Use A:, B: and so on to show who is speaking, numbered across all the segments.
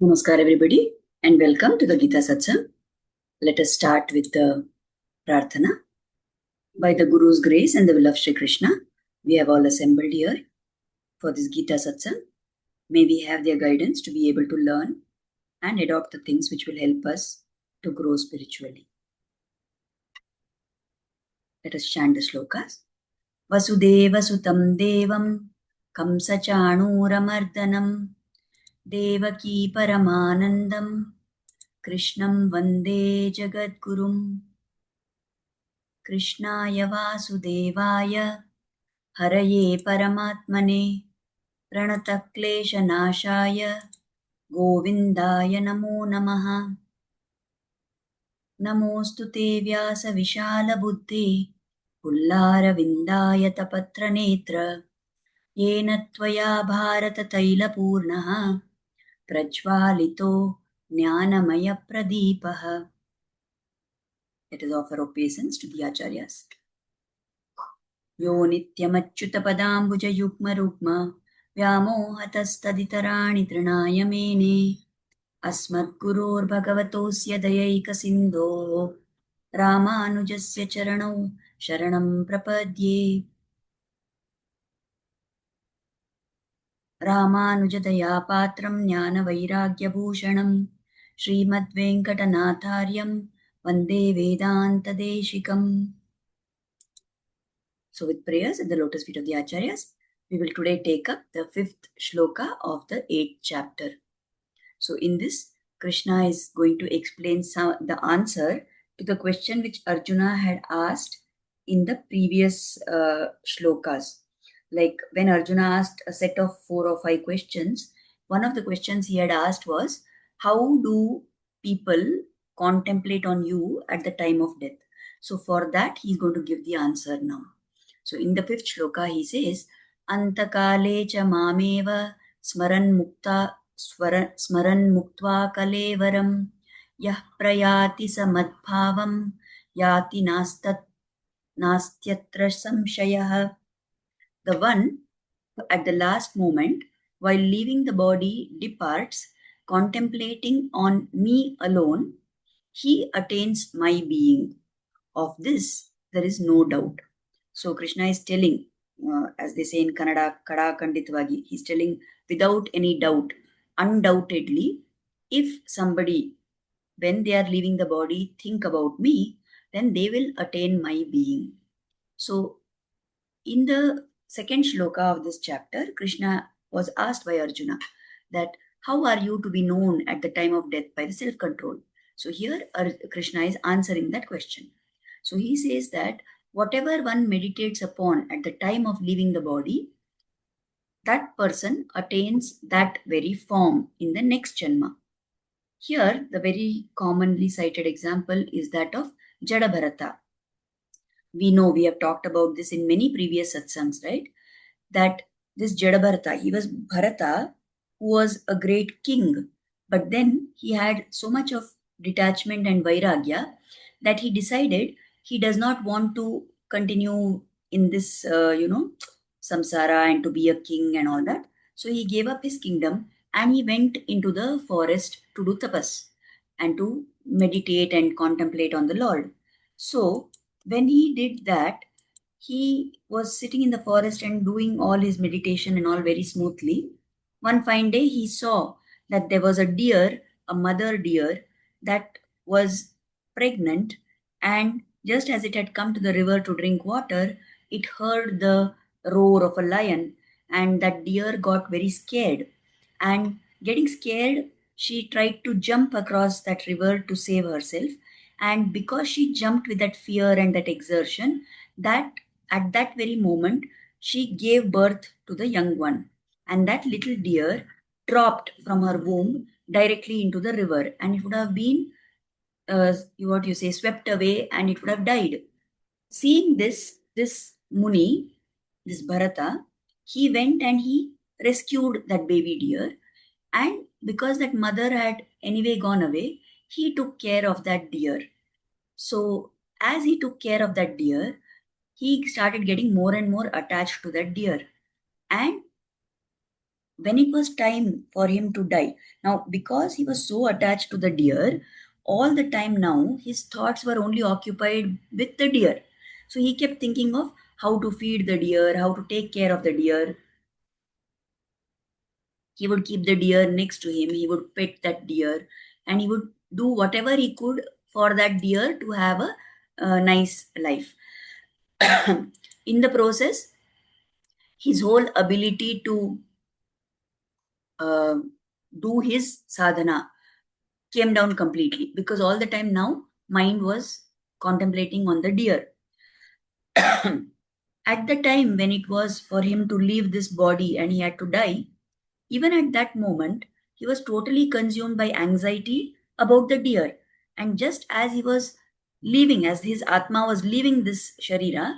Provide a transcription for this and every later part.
A: Namaskar everybody and welcome to the Gita Satsang. Let us start with the Prarthana. By the Guru's grace and the will of Shri Krishna, we have all assembled here for this Gita Satsang. May we have their guidance to be able to learn and adopt the things which will help us to grow spiritually. Let us chant the shlokas. Vasudeva Sutam Devam Kamsa Chanuramardanam Devaki Paramanandam Krishnam Vande Jagadgurum Krishnaya Vasudevaya Haraye Paramatmane Pranatakleshanashaya Govindaya Namo Namaha Namostu Te Vyasa Vishala Buddhi Pullara Vindaya Tapatra Netra Yena Tvaya Bharata Taila Purnaha Prajvalito Jnanamaya Pradipaha. Let us offer obeisance to the Acharyas. यो नित्यमच्युतपदाम्बुजयुग्मरुग्म व्यामोहतस्तदितराणि तृणाय मेने अस्मद्गुरोर्भगवतोऽस्य दयैकसिन्धोः रामानुजस्य चरणौ शरणं प्रपद्ये रामानुजदयापात्रं ज्ञानवैराग्यभूषणं श्रीमद्वेङ्कटनाथार्यं वन्दे वेदान्तदेशिकम्. So with prayers at the lotus feet of the Acharyas, we will today take up the 5th shloka of the 8th chapter. So in this, Krishna is going to explain the answer to the question which Arjuna had asked in the previous shlokas. Like when Arjuna asked a set of 4 or 5 questions, one of the questions he had asked was, how do people contemplate on you at the time of death? So for that, he is going to give the answer now. So in the 5th shloka, he says, Antakale cha mameva smaran muktva kalevaram yah prayati samadbhavam yati nastyatra samshayah. The one at the last moment, while leaving the body, departs, contemplating on me alone, he attains my being. Of this, there is no doubt. So Krishna is telling, as they say in Kannada, Kada Kanditvagi, he's telling without any doubt, undoubtedly, if somebody, when they are leaving the body, think about me, then they will attain my being. So in the 2nd shloka of this chapter, Krishna was asked by Arjuna that how are you to be known at the time of death by the self-control? So here Krishna is answering that question. So he says that whatever one meditates upon at the time of leaving the body, that person attains that very form in the next Janma. Here, the very commonly cited example is that of Jadabharata. We know, we have talked about this in many previous satsangs, right? That this Jadabharata, he was Bharata, who was a great king, but then he had so much of detachment and vairagya that he decided he does not want to continue in this, samsara and to be a king and all that. So he gave up his kingdom and he went into the forest to do tapas and to meditate and contemplate on the Lord. So when he did that, he was sitting in the forest and doing all his meditation and all very smoothly. One fine day, he saw that there was a deer, a mother deer, that was pregnant, and just as it had come to the river to drink water, it heard the roar of a lion, and that deer got very scared. And getting scared, she tried to jump across that river to save herself. And because she jumped with that fear and that exertion, that at that very moment, she gave birth to the young one. And that little deer dropped from her womb directly into the river. And it would have been, swept away, and it would have died. Seeing this Muni, this Bharata, he went and he rescued that baby deer. And because that mother had anyway gone away, he took care of that deer. So as he took care of that deer, he started getting more and more attached to that deer. And when it was time for him to die. Now, because he was so attached to the deer, all the time now his thoughts were only occupied with the deer. So he kept thinking of how to feed the deer, how to take care of the deer. He would keep the deer next to him, he would pet that deer, and he would do whatever he could for that deer to have a nice life. In the process, his whole ability to uh, do his sadhana came down completely, because all the time now mind was contemplating on the deer. At the time when it was for him to leave this body and he had to die, even at that moment he was totally consumed by anxiety about the deer. And just as he was leaving, as his atma was leaving this sharira,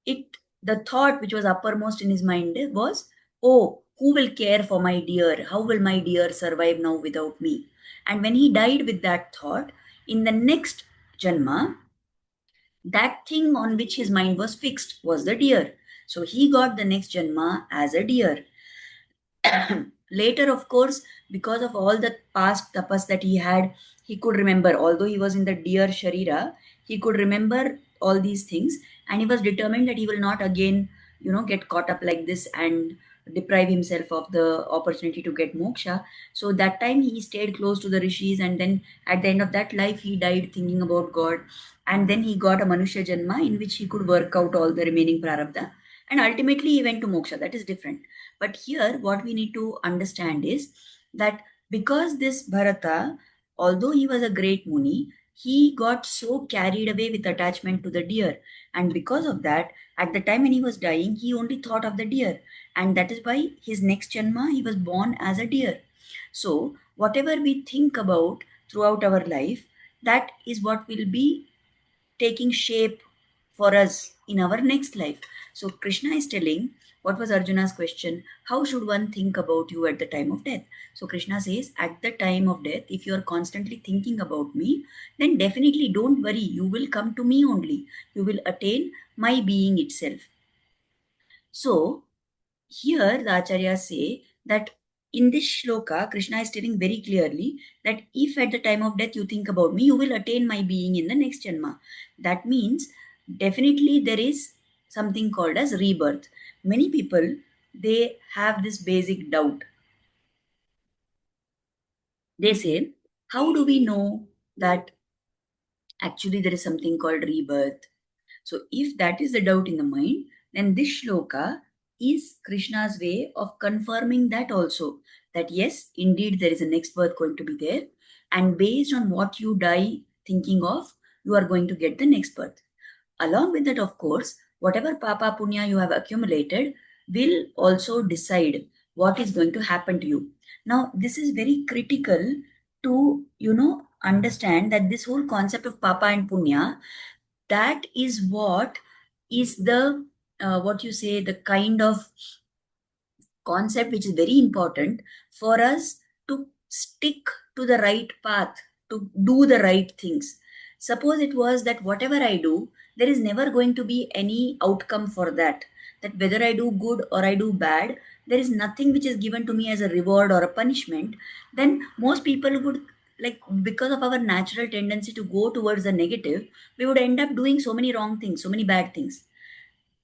A: it the thought which was uppermost in his mind was, oh, who will care for my deer, how will my deer survive now without me? And when he died with that thought, in the next janma, that thing on which his mind was fixed was the deer. So he got the next janma as a deer. Later, of course, because of all the past tapas that he had, he could remember, although he was in the deer Sharira, he could remember all these things, and he was determined that he will not again, get caught up like this and deprive himself of the opportunity to get moksha. So that time he stayed close to the rishis, and then at the end of that life, he died thinking about God. And then he got a Manushya Janma in which he could work out all the remaining prarabdha. And ultimately, he went to moksha. That is different. But here, what we need to understand is that because this Bharata, although he was a great Muni, he got so carried away with attachment to the deer. And because of that, at the time when he was dying, he only thought of the deer. And that is why his next Janma, he was born as a deer. So, whatever we think about throughout our life, that is what will be taking shape for us in our next life. So Krishna is telling, what was Arjuna's question? How should one think about you at the time of death? So Krishna says, at the time of death, if you are constantly thinking about me, then definitely don't worry. You will come to me only. You will attain my being itself. So here, the Acharyas say that in this shloka, Krishna is telling very clearly that if at the time of death you think about me, you will attain my being in the next Janma. That means definitely there is something called as rebirth. Many people, they have this basic doubt. They say, how do we know that actually there is something called rebirth? So, if that is the doubt in the mind, then this shloka is Krishna's way of confirming that also. That yes, indeed, there is a next birth going to be there. And based on what you die thinking of, you are going to get the next birth. Along with that, of course, whatever papa punya you have accumulated will also decide what is going to happen to you. Now, this is very critical to, understand that this whole concept of papa and punya, that is what is the what you say, the kind of concept which is very important for us to stick to the right path, to do the right things. Suppose it was that whatever I do, there is never going to be any outcome for that. That whether I do good or I do bad, there is nothing which is given to me as a reward or a punishment. Then most people would, like, because of our natural tendency to go towards the negative, we would end up doing so many wrong things, so many bad things.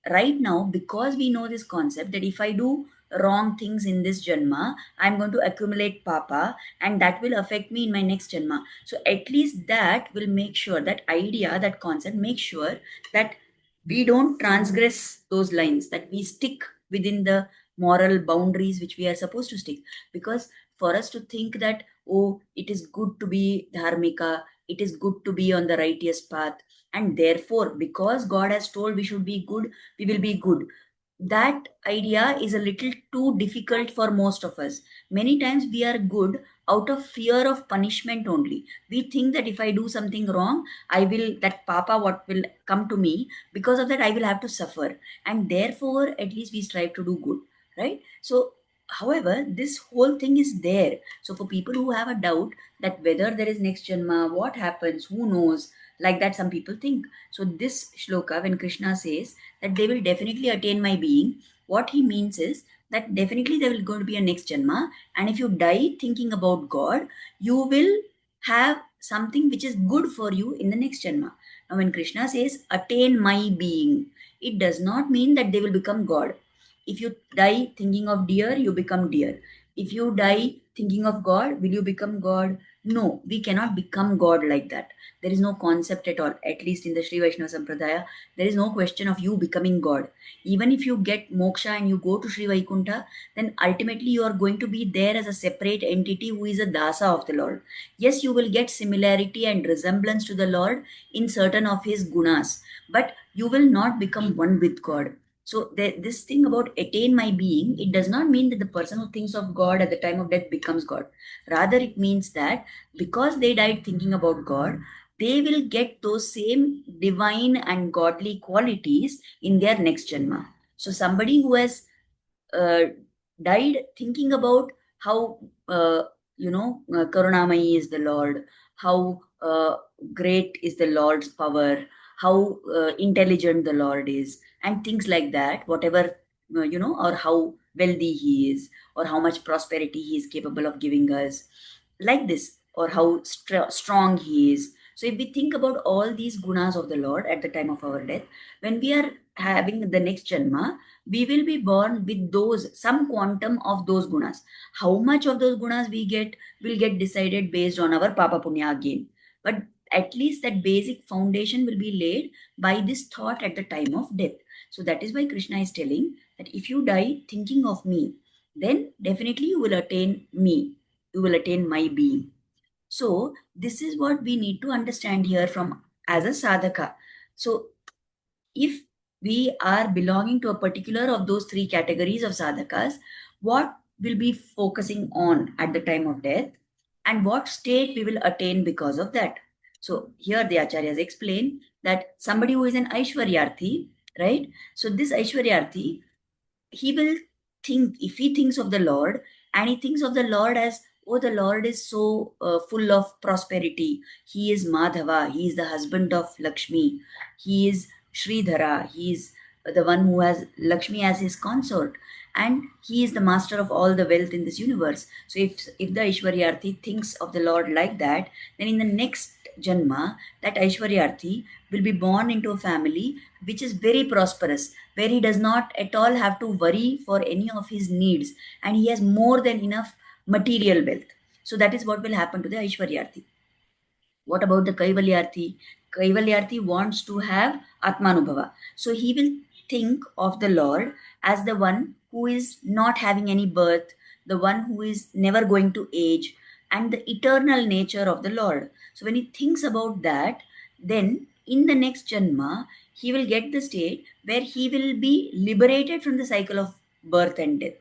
A: Right now, because we know this concept that if I do wrong things in this janma, I'm going to accumulate papa, and that will affect me in my next janma. So at least that will make sure, that idea, that concept makes sure that we don't transgress those lines, that we stick within the moral boundaries which we are supposed to stick. Because for us to think that, oh, it is good to be dharmika, it is good to be on the righteous path, and therefore because God has told we should be good, we will be good, that idea is a little too difficult for most of us. Many times we are good out of fear of punishment only. We think that if I do something wrong, I will, that papa what will come to me, because of that I will have to suffer, and therefore at least we strive to do good, right? So however, this whole thing is there. So for people who have a doubt that whether there is next janma, what happens, who knows, like that some people think. So this shloka, when Krishna says that they will definitely attain my being, what he means is that definitely there will going to be a next Janma. And if you die thinking about God, you will have something which is good for you in the next Janma. Now, when Krishna says, attain my being, it does not mean that they will become God. If you die thinking of deer, you become deer. If you die thinking of God, will you become God? No, we cannot become God like that. There is no concept at all, at least in the Sri Vaishnava Sampradaya. There is no question of you becoming God. Even if you get moksha and you go to Sri Vaikunta, then ultimately you are going to be there as a separate entity who is a dasa of the Lord. Yes, you will get similarity and resemblance to the Lord in certain of his gunas, but you will not become one with God. So this thing about attain my being, it does not mean that the person who thinks of God at the time of death becomes God. Rather, it means that because they died thinking about God, they will get those same divine and godly qualities in their next janma. So somebody who has uh, died thinking about how Karunamayi is the Lord, how great is the Lord's power, how intelligent the Lord is, and things like that. Whatever or how wealthy he is, or how much prosperity he is capable of giving us, like this, or how strong he is. So if we think about all these gunas of the Lord at the time of our death, when we are having the next janma, we will be born with those, some quantum of those gunas. How much of those gunas we get will get decided based on our papa punya again. But at least that basic foundation will be laid by this thought at the time of death. So that is why Krishna is telling that if you die thinking of me, then definitely you will attain me. You will attain my being. So this is what we need to understand here from as a sadhaka. So if we are belonging to a particular of those three categories of sadhakas, what will be focusing on at the time of death, and what state we will attain because of that. So here the acharyas explain that somebody who is an Aishwaryarthi, right? So this Aishwaryarthi, he will think, if he thinks of the Lord, and he thinks of the Lord as, oh, the Lord is so full of prosperity. He is Madhava, he is the husband of Lakshmi, he is Sridhara, he is the one who has Lakshmi as his consort, and he is the master of all the wealth in this universe. So if the Aishwaryarthi thinks of the Lord like that, then in the next Janma, that Aishwaryarthi will be born into a family which is very prosperous, where he does not at all have to worry for any of his needs, and he has more than enough material wealth. So that is what will happen to the Aishwaryarthi. What about the Kaivalyarthi? Kaivalyarthi wants to have Atmanubhava. So he will think of the Lord as the one who is not having any birth, the one who is never going to age, and the eternal nature of the Lord. So when he thinks about that, then in the next Janma, he will get the state where he will be liberated from the cycle of birth and death.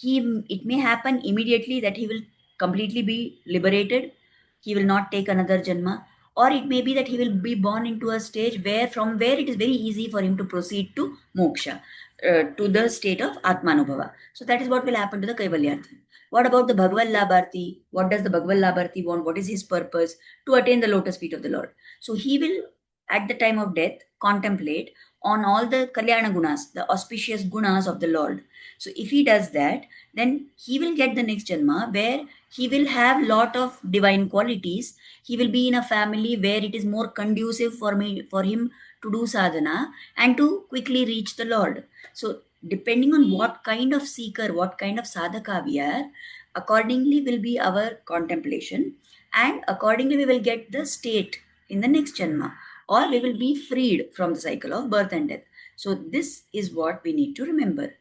A: It may happen immediately that he will completely be liberated, he will not take another janma, or it may be that he will be born into a stage where from where it is very easy for him to proceed to moksha, to the state of atmanubhava. So that is what will happen to the kaivalyarthi. What about the bhagavad labharti? What does the bhagavad labharti want? What is his purpose? To attain the lotus feet of the Lord. So he will at the time of death contemplate on all the kalyana gunas, the auspicious gunas of the Lord. So if he does that, then he will get the next janma where he will have lot of divine qualities. He will be in a family where it is more conducive for him to do sadhana and to quickly reach the Lord. So depending on what kind of seeker, what kind of sadhaka we are, accordingly will be our contemplation, and accordingly we will get the state in the next janma, or we will be freed from the cycle of birth and death. So this is what we need to remember.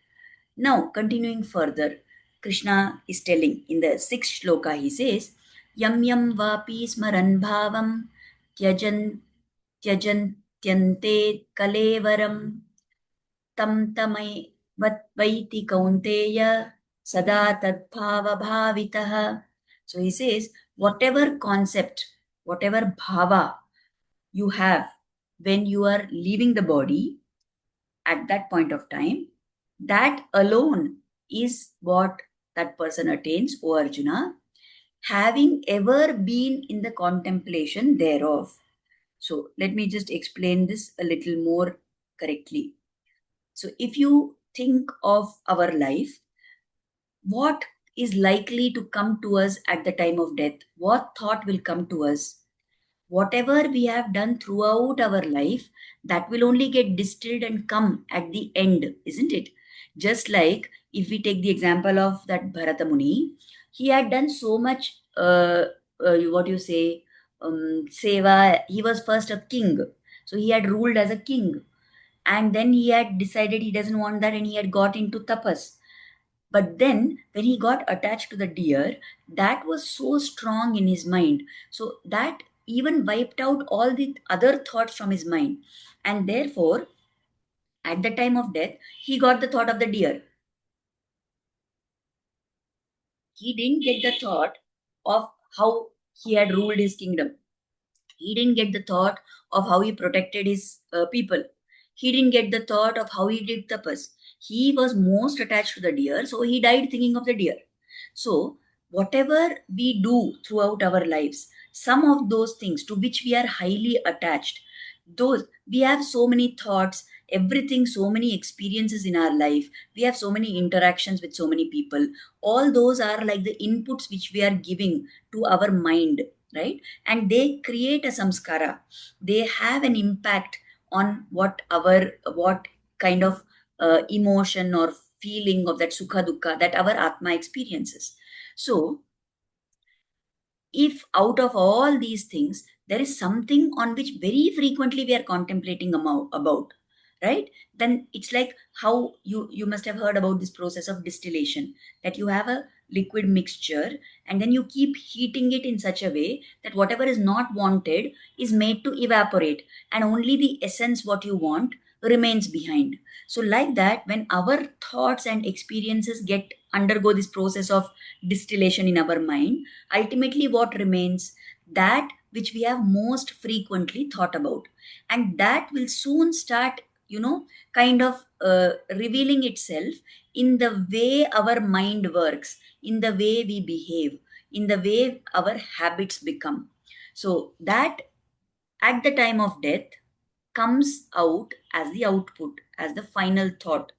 A: Now, continuing further, Krishna is telling in the sixth shloka, he says, Yam yam vapi smaran bhavam tyajan tyajan tyante kalevaram tam tamai vaiti kaunteya sada tadbhava bhavitah. So he says, whatever concept, whatever bhava you have when you are leaving the body at that point of time, that alone is what that person attains, O Arjuna, having ever been in the contemplation thereof. So let me just explain this a little more correctly. So if you think of our life, what is likely to come to us at the time of death? What thought will come to us? Whatever we have done throughout our life, that will only get distilled and come at the end, isn't it? Just like if we take the example of that Bharata Muni, he had done so much, what you say, seva. He was first a king, so he had ruled as a king, and then he had decided he doesn't want that, and he had got into tapas. But then, when he got attached to the deer, that was so strong in his mind. So that even wiped out all the other thoughts from his mind. And therefore, at the time of death, he got the thought of the deer. He didn't get the thought of how he had ruled his kingdom. He didn't get the thought of how he protected his people. He didn't get the thought of how he did tapas. He was most attached to the deer, so he died thinking of the deer. So, whatever we do throughout our lives, some of those things to which we are highly attached, those we have so many thoughts, everything, so many experiences in our life, we have so many interactions with so many people. All those are like the inputs which we are giving to our mind, right? And they create a samskara. They have an impact on what kind of emotion or feeling of that sukha dukkha that our atma experiences. So if out of all these things there is something on which very frequently we are contemplating about, right, then it's like how you must have heard about this process of distillation, that you have a liquid mixture and then you keep heating it in such a way that whatever is not wanted is made to evaporate, and only the essence what you want remains behind. So like that, when our thoughts and experiences get undergo this process of distillation in our mind, ultimately what remains, that which we have most frequently thought about, and that will soon start, kind of revealing itself in the way our mind works, in the way we behave, in the way our habits become. So that at the time of death comes out as the output, as the final thought.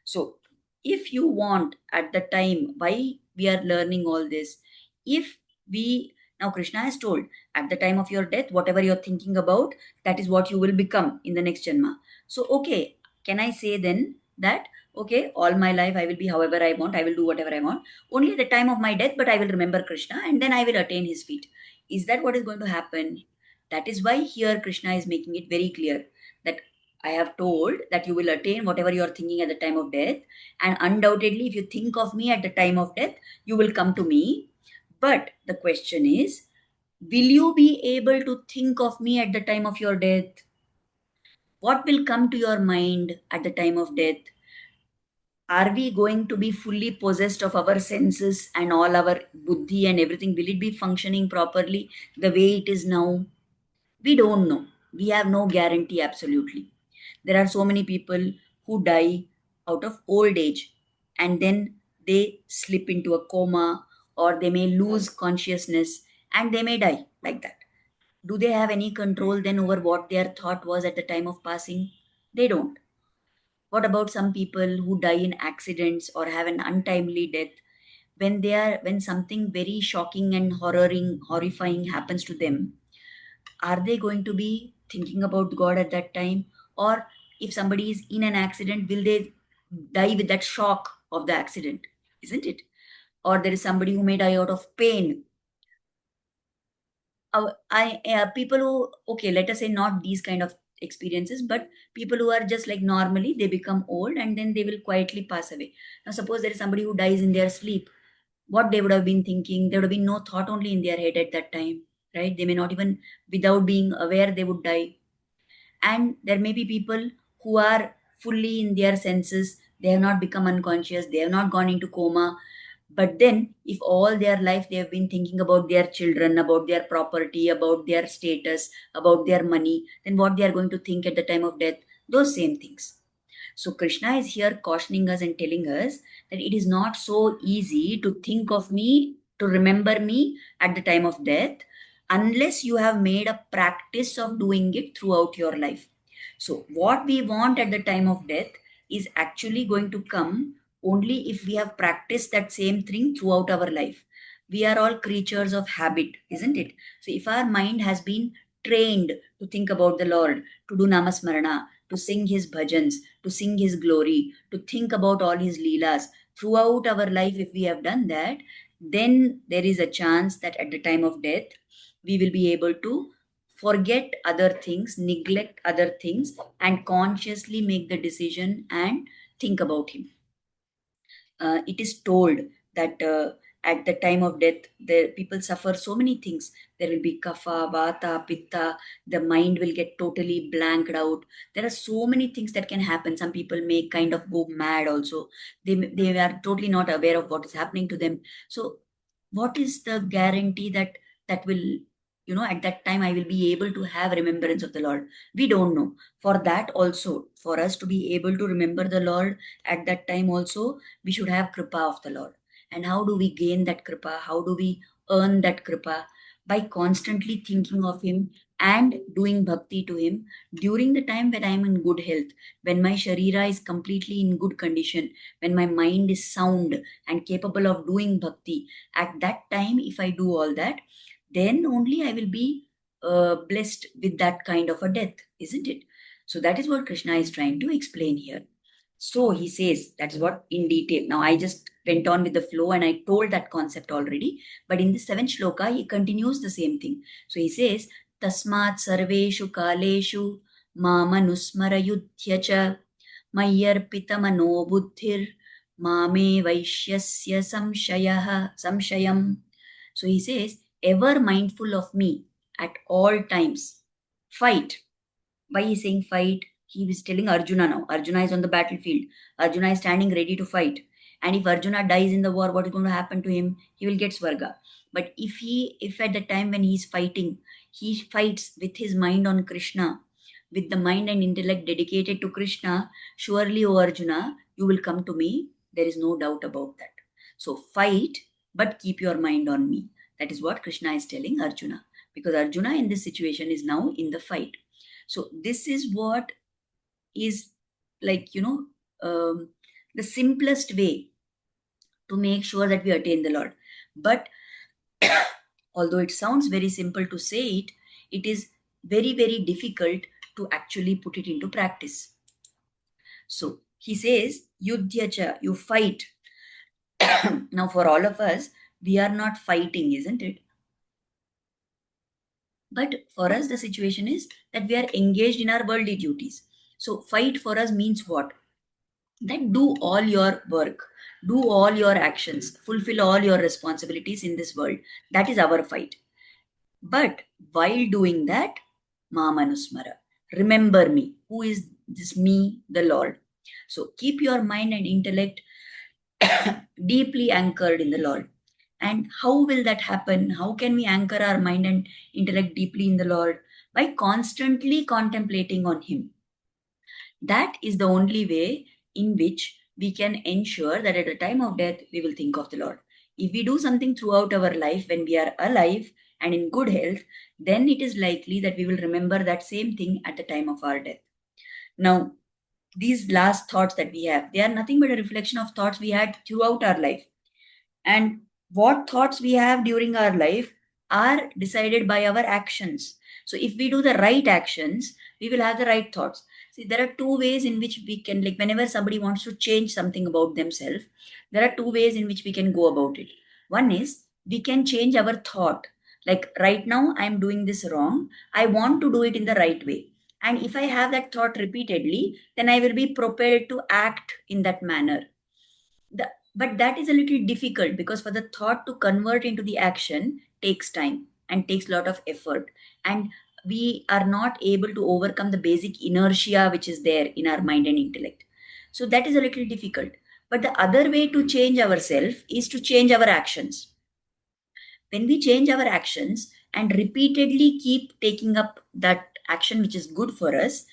A: So, if you want at the time, why we are learning all this, if we now Krishna has told at the time of your death, whatever you're thinking about, that is what you will become in the next Janma. So, okay, can I say then that, okay, all my life I will be however I want, I will do whatever I want, only at the time of my death, but I will remember Krishna and then I will attain his feet? Is that what is going to happen? That is why here Krishna is making it very clear that I have told that you will attain whatever you are thinking at the time of death. And undoubtedly, if you think of me at the time of death, you will come to me. But the question is, will you be able to think of me at the time of your death? What will come to your mind at the time of death? Are we going to be fully possessed of our senses and all our buddhi and everything? Will it be functioning properly the way it is now? We don't know. We have no guarantee absolutely. There are so many people who die out of old age and then they slip into a coma, or they may lose consciousness and they may die like that. Do they have any control then over what their thought was at the time of passing? They don't. What about some people who die in accidents or have an untimely death? When something very shocking and horrifying happens to them, are they going to be thinking about God at that time? Or if somebody is in an accident, will they die with that shock of the accident? Isn't it? Or there is somebody who may die out of pain. People who, okay, let us say not these kind of experiences, but people who are just like normally, they become old and then they will quietly pass away. Now, suppose there is somebody who dies in their sleep, what they would have been thinking, there would have been no thought only in their head at that time, right? They may not even, without being aware, they would die. And there may be people who are fully in their senses, they have not become unconscious, they have not gone into coma, but then if all their life they have been thinking about their children, about their property, about their status, about their money, then what they are going to think at the time of death? Those same things. So Krishna is here cautioning us and telling us that it is not so easy to think of me, to remember me at the time of death, unless you have made a practice of doing it throughout your life. So what we want at the time of death is actually going to come only if we have practiced that same thing throughout our life. We are all creatures of habit, isn't it? So if our mind has been trained to think about the Lord, to do namasmarana, to sing his bhajans, to sing his glory, to think about all his leelas throughout our life, if we have done that, then there is a chance that at the time of death, we will be able to forget other things, neglect other things, and consciously make the decision and think about him. It is told that at the time of death, the people suffer so many things. There will be kapha, vata, pitta. The mind will get totally blanked out. There are so many things that can happen. Some people may kind of go mad also. They are totally not aware of what is happening to them. So, what is the guarantee that that will, at that time I will be able to have remembrance of the Lord? We don't know. For that also, for us to be able to remember the Lord at that time also, we should have kripa of the Lord. And how do we gain that kripa? How do we earn that kripa? By constantly thinking of him and doing bhakti to him during the time when I am in good health, when my sharira is completely in good condition, when my mind is sound and capable of doing bhakti. At that time, if I do all that, then only I will be blessed with that kind of a death, isn't it? So that is what Krishna is trying to explain here. So he says, that is what in detail. Now I just went on with the flow and I told that concept already. But in the seventh shloka, he continues the same thing. So he says, Tasmat sarveshu kaleshu mamanusmara yudhya mayyarpita mano buddhir mame vaishyasya samshayam. So he says, ever mindful of me at all times. Fight. Why he's saying fight? He is telling Arjuna now. Arjuna is on the battlefield. Arjuna is standing ready to fight. And if Arjuna dies in the war, what is going to happen to him? He will get Swarga. But if at the time when he is fighting, he fights with his mind on Krishna, with the mind and intellect dedicated to Krishna, surely, O Arjuna, you will come to me. There is no doubt about that. So fight, but keep your mind on me. That is what Krishna is telling Arjuna. Because Arjuna in this situation is now in the fight. So this is what is, like, the simplest way to make sure that we attain the Lord. But although it sounds very simple to say it, it is very, very difficult to actually put it into practice. So he says, Yudhyacha, you fight. Now, for all of us, we are not fighting, isn't it? But for us, the situation is that we are engaged in our worldly duties. So, fight for us means what? That do all your work, do all your actions, fulfill all your responsibilities in this world. That is our fight. But while doing that, Mamanusmara, remember me. Who is this me? The Lord. So keep your mind and intellect deeply anchored in the Lord. And how will that happen? How can we anchor our mind and intellect deeply in the Lord? By constantly contemplating on Him. That is the only way in which we can ensure that at the time of death, we will think of the Lord. If we do something throughout our life when we are alive and in good health, then it is likely that we will remember that same thing at the time of our death. Now, these last thoughts that we have, they are nothing but a reflection of thoughts we had throughout our life. And what thoughts we have during our life are decided by our actions. So if we do the right actions, we will have the right thoughts. See, there are two ways in which we can, like, whenever somebody wants to change something about themselves, there are two ways in which we can go about it. One is we can change our thought. Like, right now, I'm doing this wrong. I want to do it in the right way. And if I have that thought repeatedly, then I will be propelled to act in that manner. But that is a little difficult because for the thought to convert into the action takes time and takes a lot of effort. And we are not able to overcome the basic inertia which is there in our mind and intellect. So that is a little difficult. But the other way to change ourselves is to change our actions. When we change our actions and repeatedly keep taking up that action which is good for us,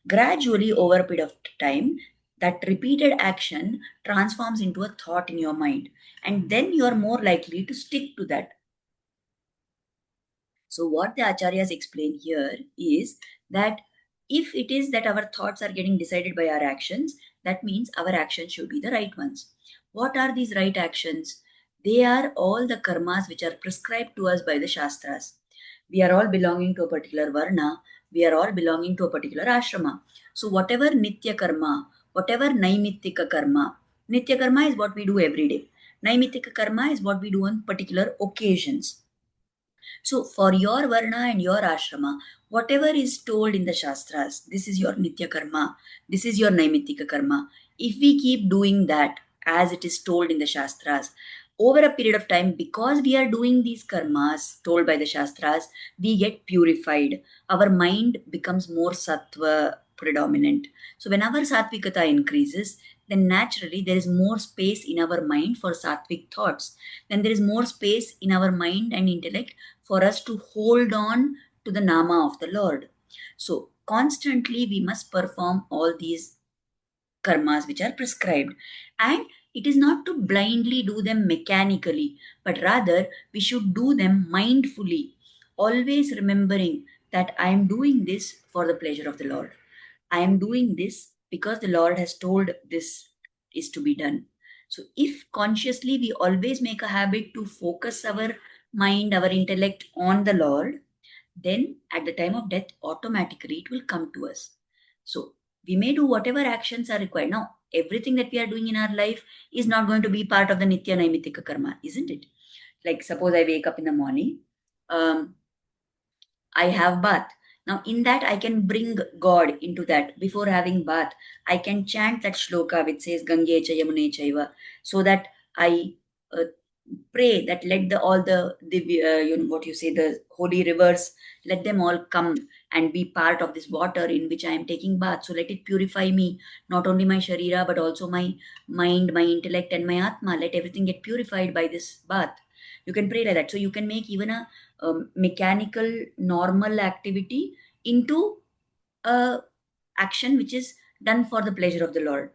A: gradually over a period of time, that repeated action transforms into a thought in your mind. And then you are more likely to stick to that. So, what the acharyas explain here is that if it is that our thoughts are getting decided by our actions, That means our actions should be the right ones. What are these right actions? They are all the karmas which are prescribed to us by the Shastras. We are all belonging to a particular varna, we are all belonging to a particular ashrama. So, whatever nitya karma, whatever naimittika karma, nitya karma is what we do every day. Naimittika karma is what we do on particular occasions. So, for your varna and your ashrama, whatever is told in the Shastras, this is your Nitya karma, this is your Naimittika karma. If we keep doing that as it is told in the Shastras, over a period of time, because we are doing these karmas told by the Shastras, we get purified. Our mind becomes more sattva predominant. So, whenever sattvikata increases, then naturally there is more space in our mind for sattvic thoughts. Then there is more space in our mind and intellect for us to hold on to the Nama of the Lord. So, constantly we must perform all these karmas which are prescribed. And it is not to blindly do them mechanically, but rather we should do them mindfully, always remembering that I am doing this for the pleasure of the Lord. I am doing this because the Lord has told this is to be done. So, if consciously we always make a habit to focus our mind, our intellect on the Lord, then at the time of death, automatically it will come to us. So, we may do whatever actions are required. Now, everything that we are doing in our life is not going to be part of the Nitya Naimittika Karma, isn't it? Like, suppose I wake up in the morning, um, I have bath. Now, in that, I can bring God into that. Before having bath, I can chant that shloka which says Gange cha Yamune chaiva, so that I pray that let the all the what you say, the holy rivers, let them all come and be part of this water in which I am taking bath. So let it purify me, not only my sharira but also my mind, my intellect, and my atma. Let everything get purified by this bath. You can pray like that. So you can make even a mechanical normal activity into a action which is done for the pleasure of the Lord.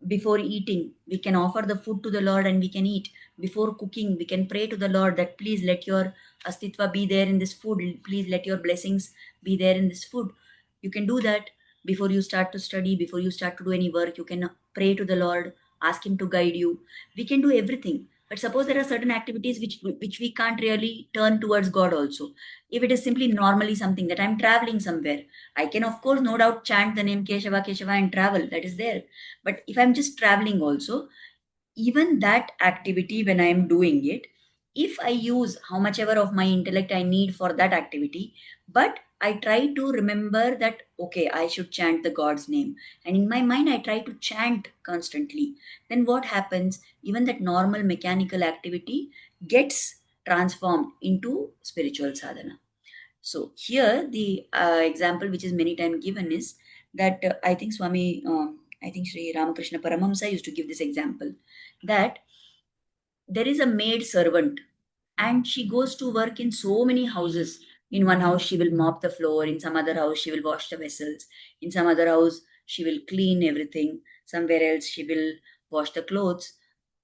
A: Before eating, we can offer the food to the Lord and we can eat. Before cooking, we can pray to the Lord that please let your astitva be there in this food, please let your blessings be there in this food. You can do that before you start to study, before you start to do any work. You can pray to the Lord, ask him to guide you. We can do everything. But suppose there are certain activities which we can't really turn towards God also. If it is simply normally something that I'm traveling somewhere, I can of course no doubt chant the name Keshava Keshava and travel, that is there. But if I'm just traveling also, even that activity, when I am doing it, if I use how much ever of my intellect I need for that activity, but I try to remember that okay, I should chant the God's name, and in my mind I try to chant constantly, then what happens? Even that normal mechanical activity gets transformed into spiritual sadhana. So here the example which is many times given is that I think I think Sri Ramakrishna Paramahamsa used to give this example that there is a maid servant and she goes to work in so many houses. In one house, she will mop the floor. In some other house, she will wash the vessels. In some other house, she will clean everything. Somewhere else, she will wash the clothes.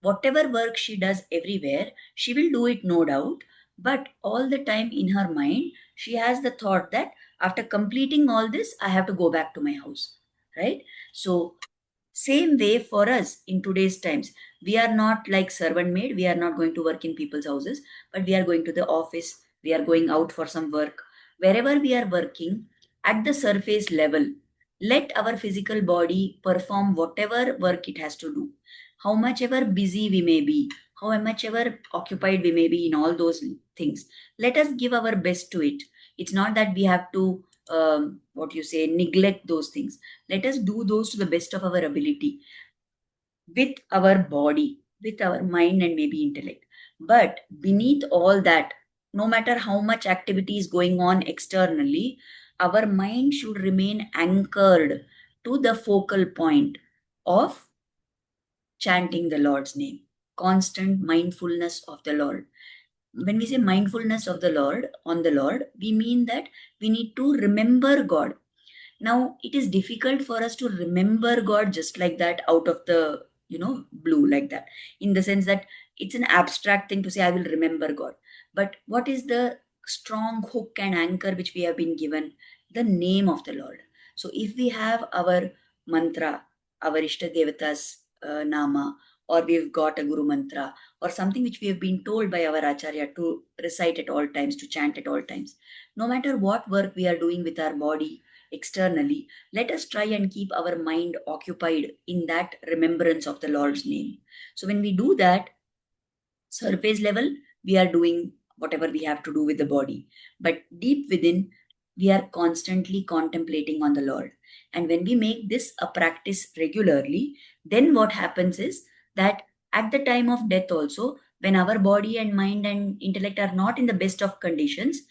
A: Whatever work she does everywhere, she will do it, no doubt. But all the time in her mind, she has the thought that after completing all this, I have to go back to my house. Right? So same way for us in today's times. We are not like servant maid. We are not going to work in people's houses, but we are going to the office. We are going out for some work. Wherever we are working, at the surface level, let our physical body perform whatever work it has to do. How much ever busy we may be, how much ever occupied we may be in all those things, let us give our best to it. It's not that we have to, what you say, neglect those things. Let us do those to the best of our ability with our body, with our mind, and maybe intellect. But beneath all that, no matter how much activity is going on externally, our mind should remain anchored to the focal point of chanting the Lord's name, constant mindfulness of the Lord. When we say mindfulness of the Lord, on the Lord, we mean that we need to remember God. Now, it is difficult for us to remember God just like that out of the, blue like that, in the sense that it's an abstract thing to say, I will remember God. But what is the strong hook and anchor which we have been given? The name of the Lord. So if we have our mantra, our Ishta Devata's Nama, or we've got a Guru Mantra, or something which we have been told by our Acharya to recite at all times, to chant at all times. No matter what work we are doing with our body externally, let us try and keep our mind occupied in that remembrance of the Lord's name. So when we do that, surface level, we are doing whatever we have to do with the body. But deep within, we are constantly contemplating on the Lord. And when we make this a practice regularly, then what happens is that at the time of death, also, when our body and mind and intellect are not in the best of conditions,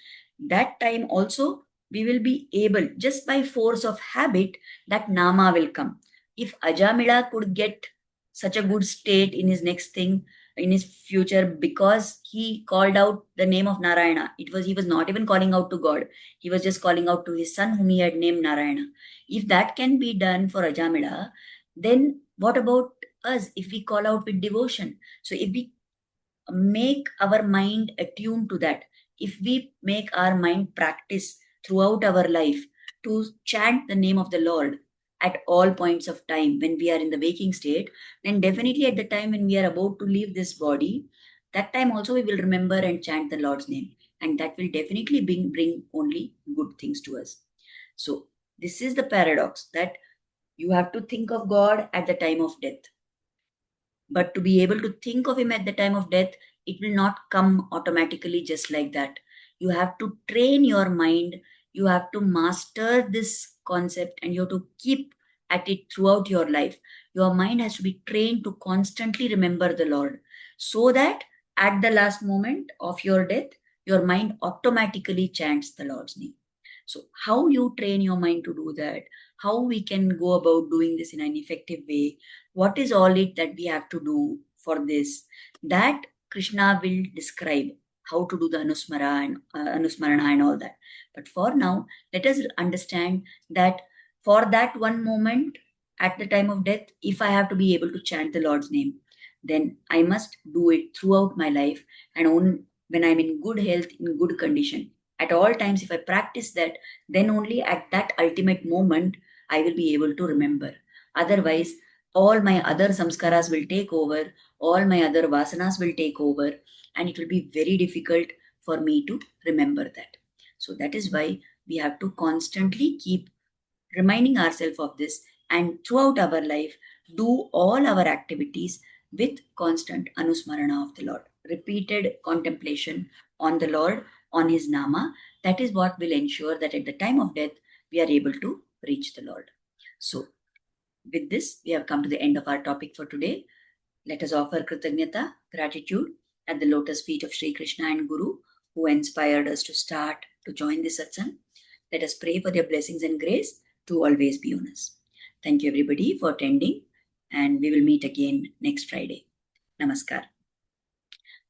A: that time also we will be able, just by force of habit, that Nama will come. If Ajamila could get such a good state in his next thing, in his future, because he called out the name of Narayana. He was not even calling out to God. He was just calling out to his son whom he had named Narayana. If that can be done for Ajamila, then what about us if we call out with devotion? So if we make our mind attuned to that, if we make our mind practice throughout our life to chant the name of the Lord at all points of time when we are in the waking state, then definitely at the time when we are about to leave this body, that time also we will remember and chant the Lord's name. And that will definitely bring only good things to us. So, this is the paradox that you have to think of God at the time of death. But to be able to think of him at the time of death, it will not come automatically just like that. You have to train your mind, you have to master this concept, and you have to keep at it throughout your life. Your mind has to be trained to constantly remember the Lord, so that at the last moment of your death, your mind automatically chants the Lord's name. So, how you train your mind to do that, how we can go about doing this in an effective way, what is all it that we have to do for this, that Krishna will describe how to do the Anusmarana and all that. But for now, let us understand that for that one moment at the time of death, if I have to be able to chant the Lord's name, then I must do it throughout my life, and when I'm in good health, in good condition. At all times, if I practice that, then only at that ultimate moment I will be able to remember. Otherwise, all my other samskaras will take over, all my other vasanas will take over, and it will be very difficult for me to remember that. So that is why we have to constantly keep reminding ourselves of this, and throughout our life do all our activities with constant anusmarana of the Lord, repeated contemplation on the Lord, on his nama. That is what will ensure that at the time of death we are able to reach the Lord. So with this, we have come to the end of our topic for today. Let us offer Kritagnyata, gratitude, at the lotus feet of Sri Krishna and Guru, who inspired us to start to join this satsang. Let us pray for their blessings and grace to always be on us. Thank you, everybody, for attending, and we will meet again next Friday. Namaskar.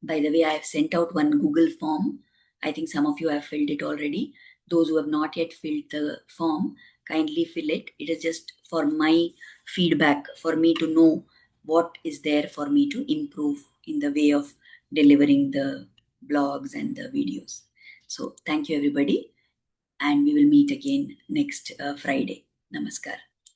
A: By the way, I have sent out one Google form. I think some of you have filled it already. Those who have not yet filled the form, kindly fill it. It is just for my feedback, for me to know what is there for me to improve in the way of delivering the blogs and the videos. So thank you, everybody, and we will meet again next Friday. Namaskar.